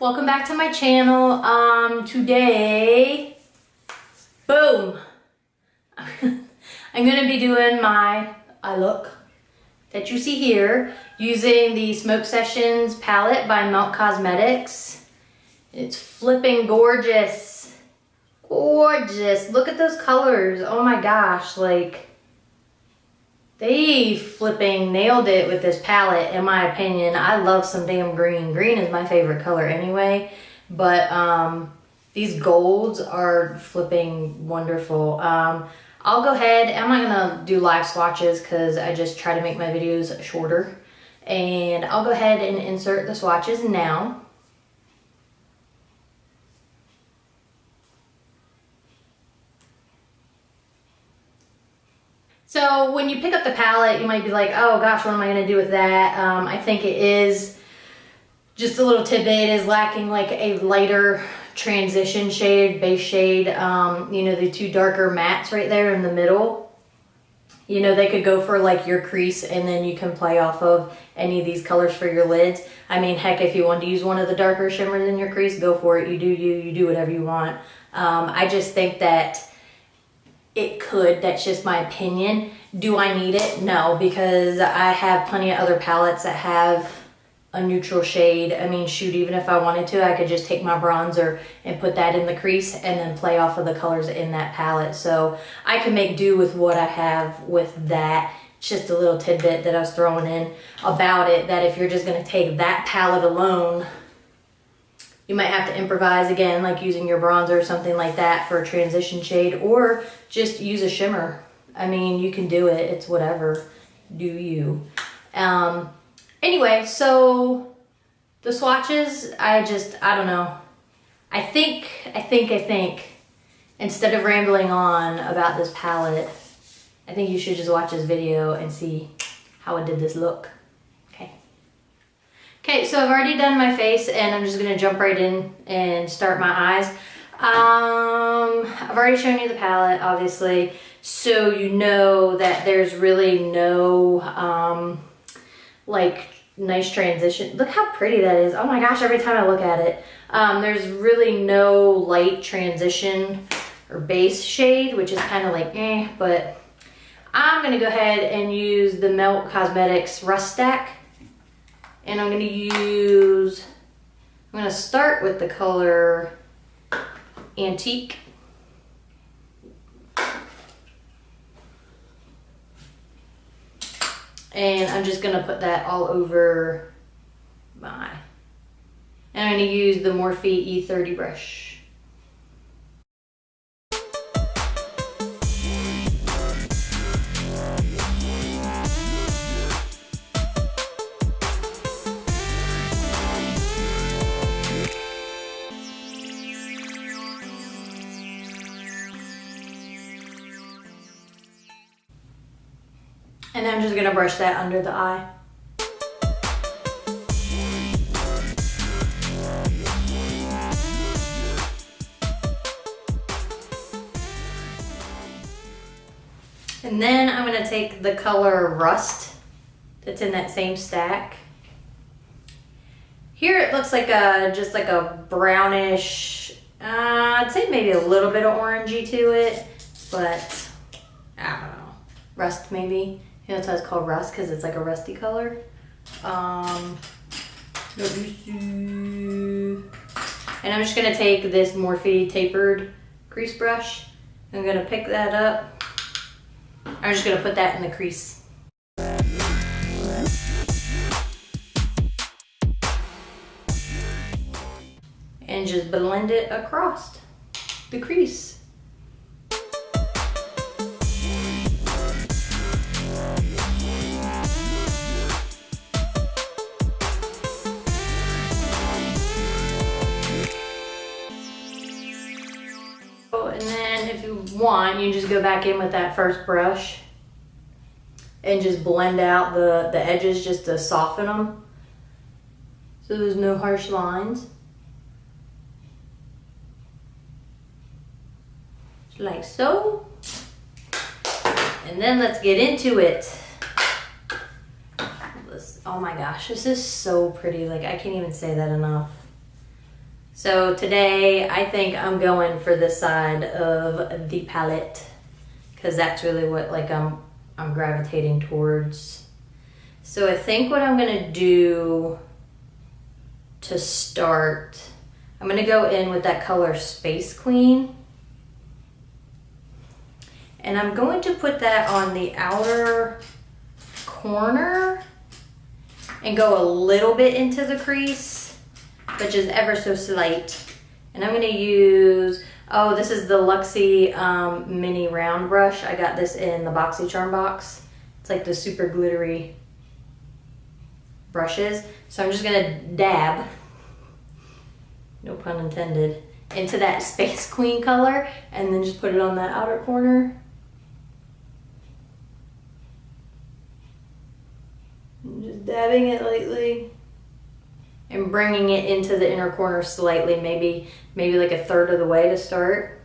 welcome back to my channel. Today, boom, I'm gonna be doing my eye look that you see here using the Smoke Sessions palette by Melt Cosmetics. It's flipping gorgeous, gorgeous. Look at those colors. Oh my gosh, like they flipping nailed it with this palette, in my opinion. I love some damn green. Green is my favorite color anyway, but these golds are flipping wonderful. I'll go ahead, I'm not gonna do live swatches because I just try to make my videos shorter. And I'll go ahead and insert the swatches now. So when you pick up the palette, you might be like, oh gosh, what am I gonna do with that? I think it is just a little tidbit. It is lacking like a lighter transition shade, base shade. You know, the two darker mattes right there in the middle. You know, they could go for like your crease and then you can play off of any of these colors for your lids. I mean, heck, if you want to use one of the darker shimmers in your crease, go for it. You do whatever you want. I just think that it could, that's just my opinion. Do I need it? No, because I have plenty of other palettes that have a neutral shade. I mean, shoot, even if I wanted to, I could just take my bronzer and put that in the crease and then play off of the colors in that palette. So I can make do with what I have with that. It's just a little tidbit that I was throwing in about it, that if you're just gonna take that palette alone, you might have to improvise again, like using your bronzer or something like that for a transition shade, or just use a shimmer. I mean, you can do it, it's whatever, do you. Anyway, so the swatches, I don't know. I think, instead of rambling on about this palette, I think you should just watch this video and see how it did this look. Okay, so I've already done my face and I'm just gonna jump right in and start my eyes. I've already shown you the palette, obviously, so you know that there's really no, like, nice transition. Look how pretty that is. Oh my gosh, every time I look at it. There's really no light transition or base shade, which is kind of like, but I'm gonna go ahead and use the Melt Cosmetics Rust Stack. And I'm gonna start with the color Antique. And I'm just gonna put that all over my eye. And I'm gonna use the Morphe E30 brush. And I'm just gonna brush that under the eye. And then I'm gonna take the color Rust that's in that same stack. Here it looks like just like a brownish, I'd say maybe a little bit of orangey to it, but I don't know, rust maybe. You know, that's why it's called rust, because it's like a rusty color. And I'm just gonna take this Morphe tapered crease brush. I'm gonna pick that up. I'm just gonna put that in the crease. And just blend it across the crease. And then if you want, you just go back in with that first brush and just blend out the edges just to soften them, so there's no harsh lines. Like so. And then let's get into it. Oh my gosh, this is so pretty. Like, I can't even say that enough. So today I think I'm going for this side of the palette because that's really what like I'm gravitating towards. So I think what I'm gonna do to start, I'm gonna go in with that color Space Queen. And I'm going to put that on the outer corner and go a little bit into the crease, but just ever so slight. And I'm gonna use, oh, this is the Luxie mini round brush. I got this in the BoxyCharm box. It's like the super glittery brushes. So I'm just gonna dab, no pun intended, into that Space Queen color and then just put it on that outer corner. And just dabbing it lightly and bringing it into the inner corner slightly, maybe like a third of the way to start.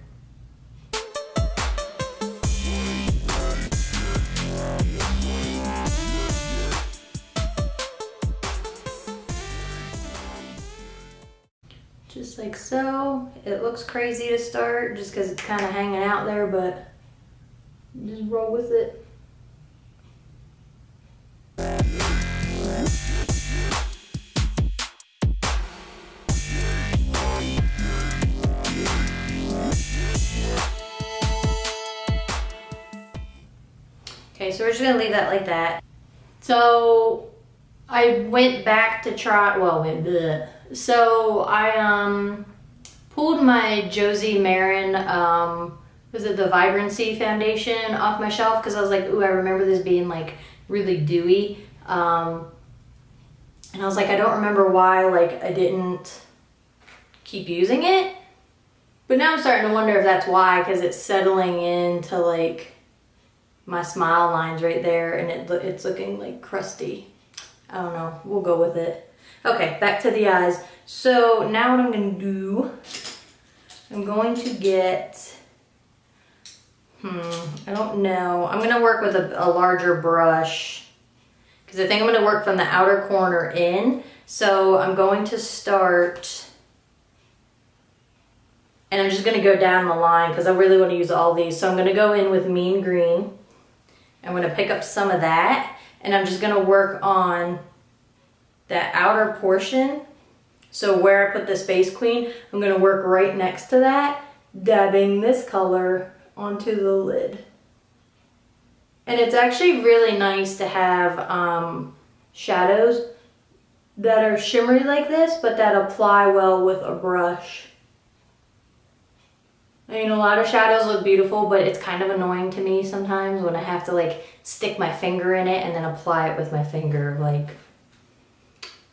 Just like so. It looks crazy to start just because it's kind of hanging out there, but just roll with it. Okay, so we're just gonna leave that like that. So I went back to try, well, bleh. So I pulled my Josie Maran, was it the Vibrancy foundation off my shelf because I was like, ooh, I remember this being like really dewy. And I was like, I don't remember why like I didn't keep using it. But now I'm starting to wonder if that's why, because it's settling into like my smile lines right there and it's looking like crusty. I don't know, we'll go with it. Okay, back to the eyes. So now what I'm gonna do, I'm going to get, I don't know. I'm gonna work with a larger brush because I think I'm gonna work from the outer corner in. So I'm going to start, and I'm just gonna go down the line because I really wanna use all these. So I'm gonna go in with Mean Green. I'm gonna pick up some of that and I'm just gonna work on that outer portion. So where I put the Space Queen, I'm gonna work right next to that, dabbing this color onto the lid. And it's actually really nice to have shadows that are shimmery like this, but that apply well with a brush. I mean, a lot of shadows look beautiful, but it's kind of annoying to me sometimes when I have to like stick my finger in it and then apply it with my finger. Like,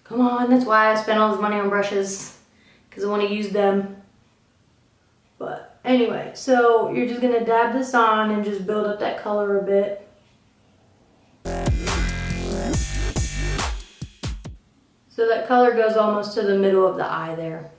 come on, that's why I spend all this money on brushes, because I want to use them. But anyway, so you're just gonna dab this on and just build up that color a bit. So that color goes almost to the middle of the eye there.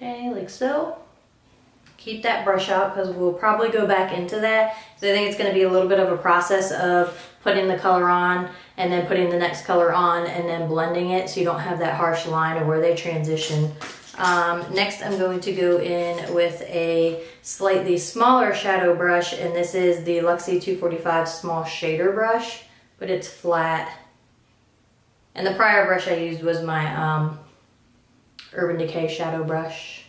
Okay, like so. Keep that brush out because we'll probably go back into that. So I think it's going to be a little bit of a process of putting the color on and then putting the next color on and then blending it so you don't have that harsh line of where they transition. Next I'm going to go in with a slightly smaller shadow brush, and this is the Luxie 245 small shader brush, but it's flat. And the prior brush I used was my Urban Decay shadow brush.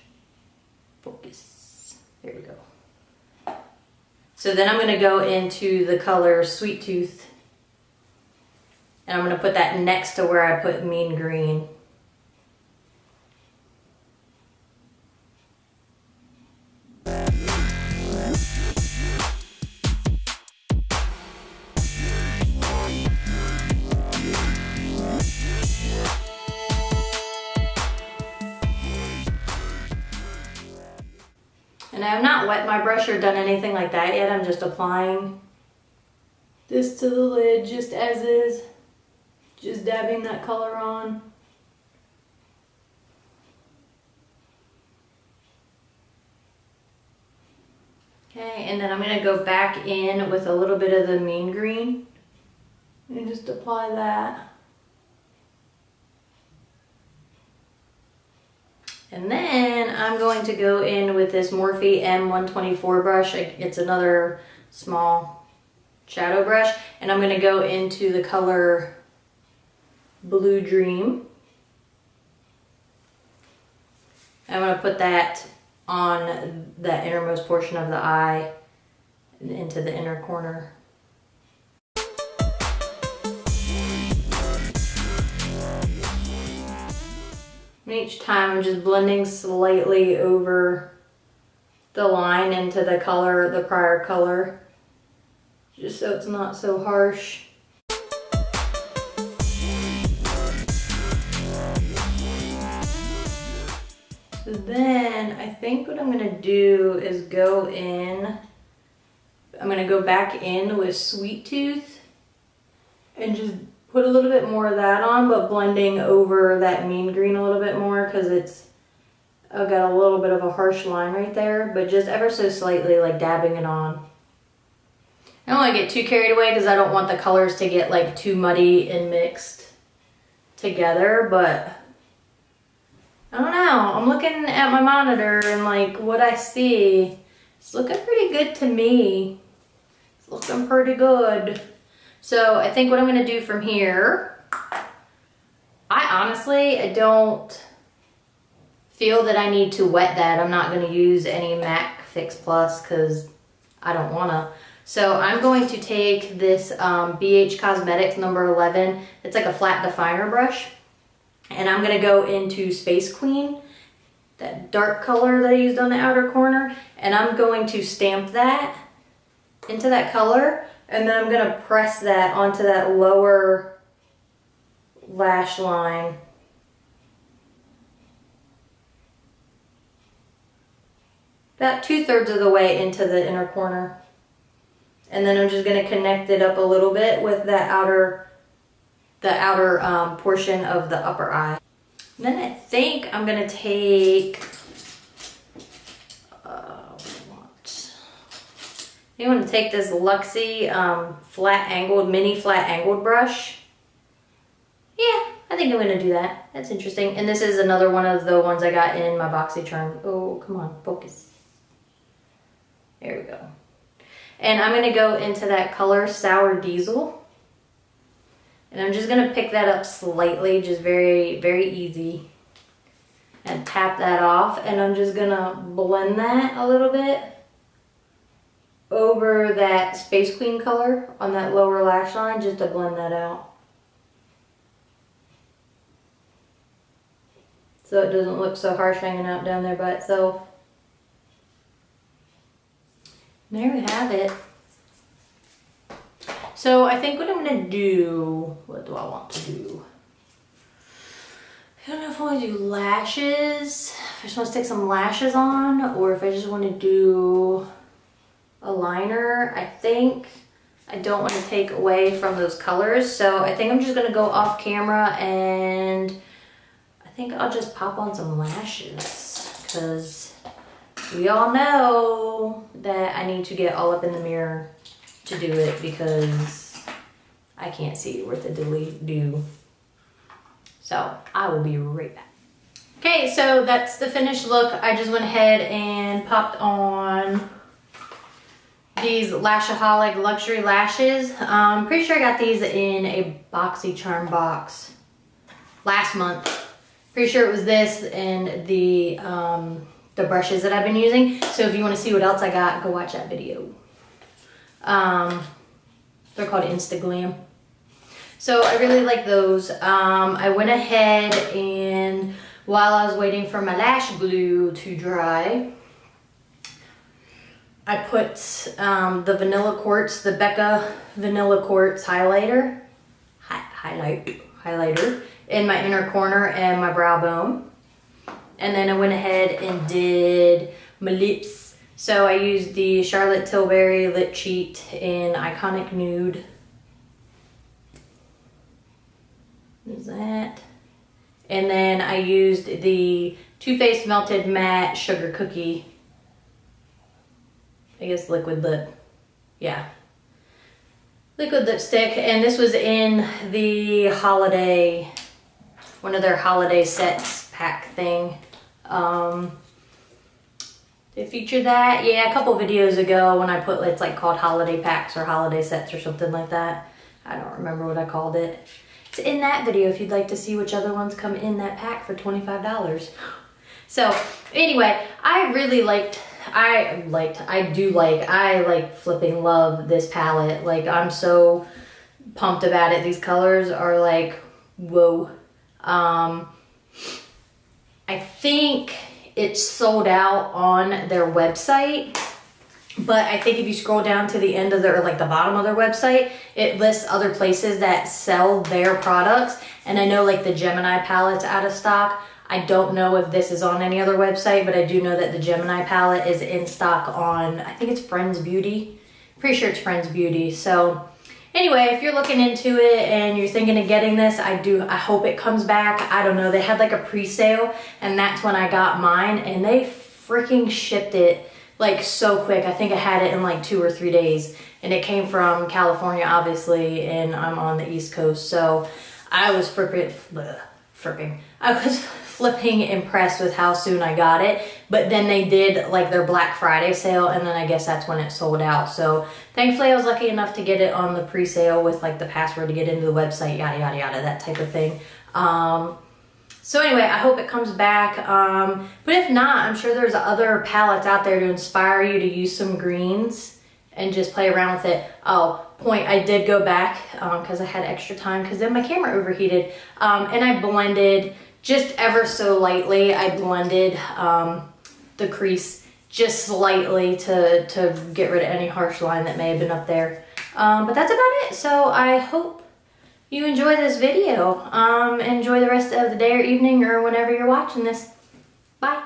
Focus. There we go. So then I'm going to go into the color Sweet Tooth, and I'm going to put that next to where I put Mean Green. wet my brush or done anything like that yet. I'm just applying this to the lid just as is. Just dabbing that color on. Okay, and then I'm gonna go back in with a little bit of the mean green and just apply that. And then I'm going to go in with this Morphe M124 brush. It's another small shadow brush. And I'm gonna go into the color Blue Dream. I'm gonna put that on that innermost portion of the eye and into the inner corner. And each time I'm just blending slightly over the line into the color, the prior color, just so it's not so harsh. So then I think what I'm gonna do is go in, I'm gonna go back in with Sweet Tooth and just put a little bit more of that on, but blending over that mean green a little bit more because I've got a little bit of a harsh line right there, but just ever so slightly, like dabbing it on. I don't want to get too carried away because I don't want the colors to get like too muddy and mixed together, but I don't know. I'm looking at my monitor and like what I see, it's looking pretty good to me. It's looking pretty good. So I think what I'm gonna do from here, I don't feel that I need to wet that. I'm not gonna use any MAC Fix Plus because I don't wanna. So I'm going to take this BH Cosmetics number 11. It's like a flat definer brush. And I'm gonna go into Space Queen, that dark color that I used on the outer corner. And I'm going to stamp that into that color. And then I'm gonna press that onto that lower lash line. About 2/3 of the way into the inner corner. And then I'm just gonna connect it up a little bit with that outer portion of the upper eye. And then I think I'm gonna take, you want to take this Luxie mini flat angled brush. Yeah, I think I'm gonna do that. That's interesting. And this is another one of the ones I got in my BoxyCharm. Oh, come on, focus. There we go. And I'm gonna go into that color Sour Diesel. And I'm just gonna pick that up slightly, just very, very easy. And tap that off. And I'm just gonna blend that a little bit over that Space Queen color on that lower lash line, just to blend that out. So it doesn't look so harsh hanging out down there by itself. There we have it. So I think what I'm gonna do, what do I want to do? I don't know if I want to do lashes, if I just want to stick some lashes on, or if I just want to do a liner. I think I don't want to take away from those colors, so I think I'm just gonna go off camera and I think I'll just pop on some lashes because we all know that I need to get all up in the mirror to do it because I can't see worth a do. So I will be right back. Okay, so that's the finished look. I just went ahead and popped on these Lasaholic luxury lashes. I'm pretty sure I got these in a BoxyCharm box last month. Pretty sure it was this and the brushes that I've been using. So if you want to see what else I got, go watch that video. They're called Instaglam. So I really like those. I went ahead and while I was waiting for my lash glue to dry, I put the Vanilla Quartz, the Becca Vanilla Quartz highlighter in my inner corner and my brow bone. And then I went ahead and did my lips. So I used the Charlotte Tilbury Lip Cheat in Iconic Nude. There's that. And then I used the Too Faced Melted Matte Sugar Cookie, I guess liquid lip. Yeah. Liquid lipstick. And this was in the holiday, one of their holiday sets pack thing. They featured that, yeah, a couple videos ago when I put, it's like called holiday packs or holiday sets or something like that. I don't remember what I called it. It's in that video if you'd like to see which other ones come in that pack for $25. So anyway, I really liked, I flipping love this palette. Like, I'm so pumped about it. These colors are like, whoa. I think it's sold out on their website, but I think if you scroll down to the end of their, like the bottom of their website, it lists other places that sell their products. And I know like the Gemini palette's out of stock. I don't know if this is on any other website, but I do know that the Gemini palette is in stock on, I think it's Friends Beauty. Pretty sure it's Friends Beauty. So anyway, if you're looking into it and you're thinking of getting this, I hope it comes back. I don't know. They had like a pre-sale and that's when I got mine and they freaking shipped it like so quick. I think I had it in like 2 or 3 days and it came from California, obviously, and I'm on the East Coast. So I was flipping impressed with how soon I got it. But then they did like their Black Friday sale and then I guess that's when it sold out. So thankfully I was lucky enough to get it on the pre-sale with like the password to get into the website, yada yada yada, that type of thing. So anyway, I hope it comes back. But if not, I'm sure there's other palettes out there to inspire you to use some greens and just play around with it. Oh, I did go back because I had extra time because then my camera overheated. And I blended just ever so lightly. I blended the crease just slightly to get rid of any harsh line that may have been up there. But that's about it. So I hope you enjoy this video. Enjoy the rest of the day or evening or whenever you're watching this. Bye.